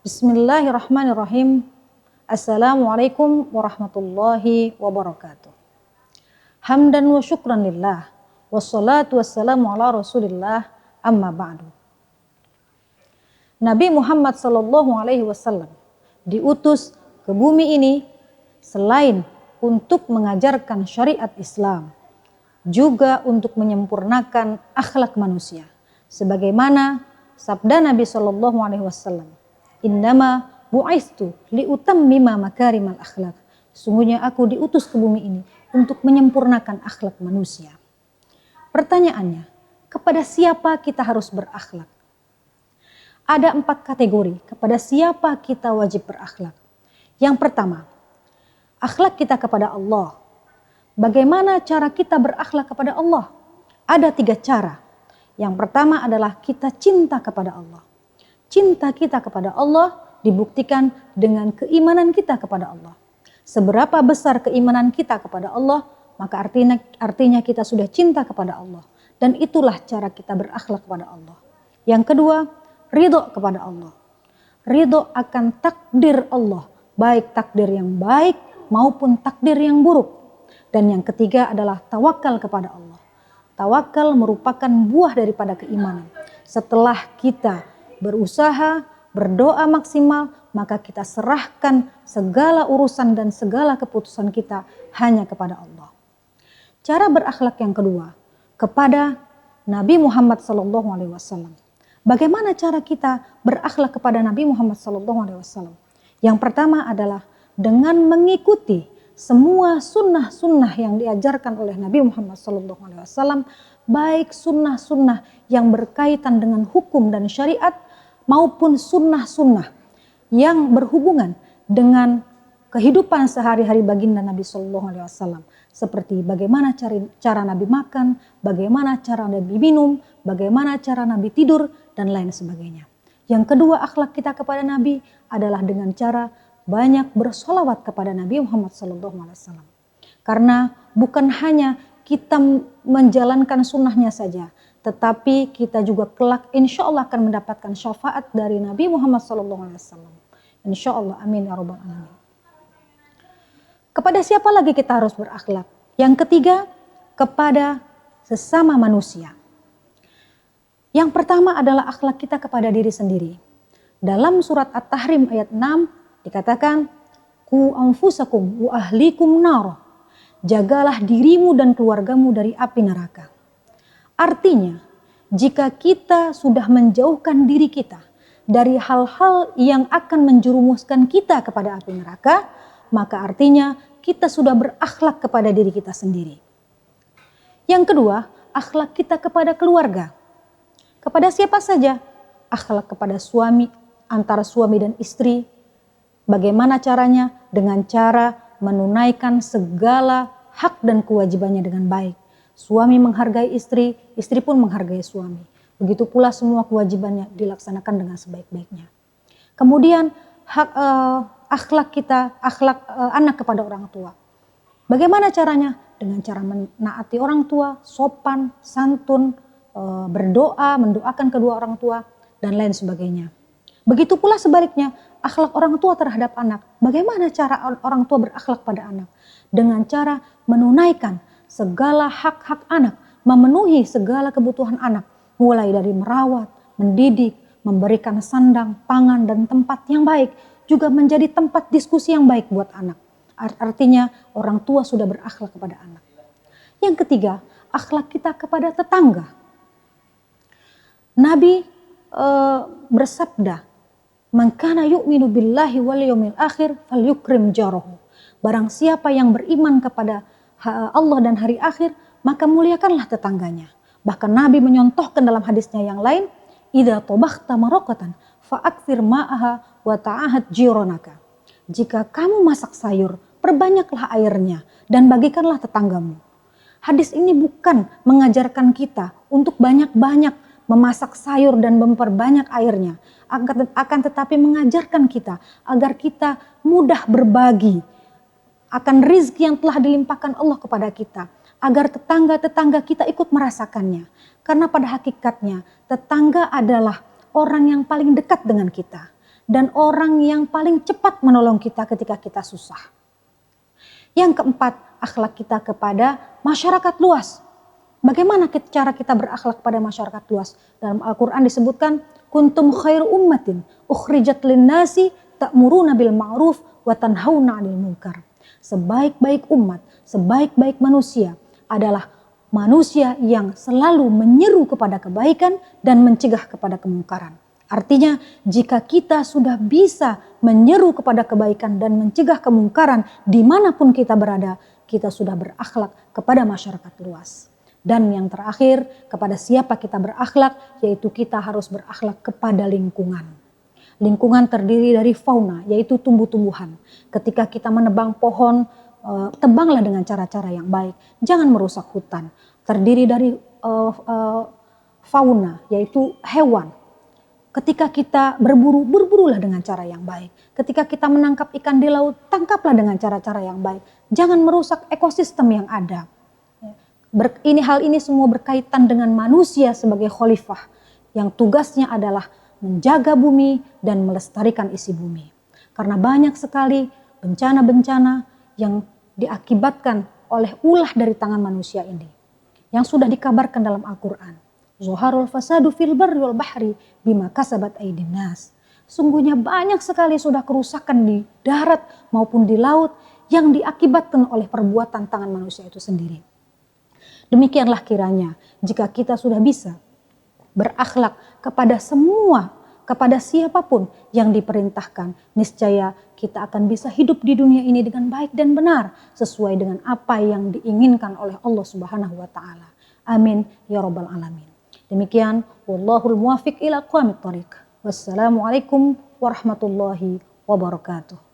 Bismillahirrahmanirrahim. Assalamualaikum warahmatullahi wabarakatuh. Hamdan wa syukran lillah. Wassalatu wassalamu ala rasulillah, amma ba'du. Nabi Muhammad sallallahu alaihi wasallam diutus ke bumi ini selain untuk mengajarkan syariat Islam, juga untuk menyempurnakan akhlak manusia. Sebagaimana sabda Nabi sallallahu alaihi wasallam, "Innama bu'istu liutammima makarimal akhlak." Sungguhnya aku diutus ke bumi ini untuk menyempurnakan akhlak manusia. Pertanyaannya, kepada siapa kita harus berakhlak? Ada 4 kategori kepada siapa kita wajib berakhlak. Yang pertama, akhlak kita kepada Allah. Bagaimana cara kita berakhlak kepada Allah? Ada 3 cara. Yang pertama adalah kita cinta kepada Allah. Cinta kita kepada Allah dibuktikan dengan keimanan kita kepada Allah. Seberapa besar keimanan kita kepada Allah, maka artinya kita sudah cinta kepada Allah. Dan itulah cara kita berakhlak kepada Allah. Yang kedua, ridho kepada Allah. Ridho akan takdir Allah, baik takdir yang baik maupun takdir yang buruk. Dan yang ketiga adalah tawakal kepada Allah. Tawakal merupakan buah daripada keimanan. Setelah kita berusaha, berdoa maksimal, maka kita serahkan segala urusan dan segala keputusan kita hanya kepada Allah. Cara berakhlak yang kedua, kepada Nabi Muhammad SAW. Bagaimana cara kita berakhlak kepada Nabi Muhammad SAW? Yang pertama adalah dengan mengikuti semua sunnah-sunnah yang diajarkan oleh Nabi Muhammad SAW, baik sunnah-sunnah yang berkaitan dengan hukum dan syariat, maupun sunnah-sunnah yang berhubungan dengan kehidupan sehari-hari baginda Nabi SAW. Seperti bagaimana cara Nabi makan, bagaimana cara Nabi minum, bagaimana cara Nabi tidur, dan lain sebagainya. Yang kedua, akhlak kita kepada Nabi adalah dengan cara banyak bersolawat kepada Nabi Muhammad SAW. Karena bukan hanya kita menjalankan sunnahnya saja, tetapi kita juga kelak insya Allah akan mendapatkan syafaat dari Nabi Muhammad SAW. Insya Allah, amin ya rabbal alamin. Kepada siapa lagi kita harus berakhlak? Yang ketiga, kepada sesama manusia. Yang pertama adalah akhlak kita kepada diri sendiri. Dalam surat At-Tahrim ayat 6 dikatakan, "Ku anfusakum wa ahlikum nar." Jagalah dirimu dan keluargamu dari api neraka. Artinya, jika kita sudah menjauhkan diri kita dari hal-hal yang akan menjerumuskan kita kepada api neraka, maka artinya kita sudah berakhlak kepada diri kita sendiri. Yang kedua, akhlak kita kepada keluarga. Kepada siapa saja? Akhlak kepada suami, antara suami dan istri. Bagaimana caranya? Dengan cara menunaikan segala hak dan kewajibannya dengan baik. Suami menghargai istri, istri pun menghargai suami. Begitu pula semua kewajibannya dilaksanakan dengan sebaik-baiknya. Kemudian akhlak anak kepada orang tua. Bagaimana caranya? Dengan cara menaati orang tua, sopan, santun, berdoa, mendoakan kedua orang tua, dan lain sebagainya. Begitu pula sebaliknya, akhlak orang tua terhadap anak. Bagaimana cara orang tua berakhlak pada anak? Dengan cara menunaikan segala hak-hak anak, memenuhi segala kebutuhan anak, mulai dari merawat, mendidik, memberikan sandang, pangan, dan tempat yang baik, juga menjadi tempat diskusi yang baik buat anak. Artinya orang tua sudah berakhlak kepada anak. Yang ketiga, akhlak kita kepada tetangga. Nabi bersabda, "Man kana yu'minu billahi wal yawmil akhir falyukrim jarahu." Barang siapa yang beriman kepada Allah dan hari akhir, maka muliakanlah tetangganya. Bahkan Nabi menyontohkan dalam hadisnya yang lain, "Idza tabakhta maraqatan fa'aktsir ma'aha wa ta'ahad jiranaka." Jika kamu masak sayur, perbanyaklah airnya dan bagikanlah tetanggamu. Hadis ini bukan mengajarkan kita untuk banyak-banyak memasak sayur dan memperbanyak airnya, akan tetapi mengajarkan kita agar kita mudah berbagi akan rizki yang telah dilimpahkan Allah kepada kita, agar tetangga-tetangga kita ikut merasakannya. Karena pada hakikatnya tetangga adalah orang yang paling dekat dengan kita. dan orang yang paling cepat menolong kita ketika kita susah. Yang keempat, akhlak kita kepada masyarakat luas. Bagaimana cara kita berakhlak pada masyarakat luas? Dalam Al-Quran disebutkan, kuntum khairu ummatin ukhrijat linnasi ta'muruna bil ma'ruf wa tanhauna 'anil munkar. Sebaik-baik umat, sebaik-baik manusia adalah manusia yang selalu menyeru kepada kebaikan dan mencegah kepada kemungkaran. Artinya jika kita sudah bisa menyeru kepada kebaikan dan mencegah kemungkaran dimanapun kita berada, kita sudah berakhlak kepada masyarakat luas. Dan yang terakhir, kepada siapa kita berakhlak, yaitu kita harus berakhlak kepada lingkungan. Lingkungan terdiri dari fauna, yaitu tumbuh-tumbuhan. Ketika kita menebang pohon, tebanglah dengan cara-cara yang baik. Jangan merusak hutan. Terdiri dari fauna, yaitu hewan. Ketika kita berburu, berburulah dengan cara yang baik. Ketika kita menangkap ikan di laut, tangkaplah dengan cara-cara yang baik. Jangan merusak ekosistem yang ada. Hal ini semua berkaitan dengan manusia sebagai khalifah yang tugasnya adalah menjaga bumi dan melestarikan isi bumi. Karena banyak sekali bencana-bencana yang diakibatkan oleh ulah dari tangan manusia ini. Yang sudah dikabarkan dalam Al-Quran. Zuharul fasadu fil barri wal bahri bima kasabat aydin nas. Sungguhnya banyak sekali sudah kerusakan di darat maupun di laut yang diakibatkan oleh perbuatan tangan manusia itu sendiri. Demikianlah kiranya jika kita sudah bisa berakhlak kepada semua, kepada siapapun yang diperintahkan, niscaya kita akan bisa hidup di dunia ini dengan baik dan benar sesuai dengan apa yang diinginkan oleh Allah Subhanahu wa taala. Amin ya rabbal alamin. Demikian, wallahul muwafiq ila aqwamit thoriq. Wassalamualaikum warahmatullahi wabarakatuh.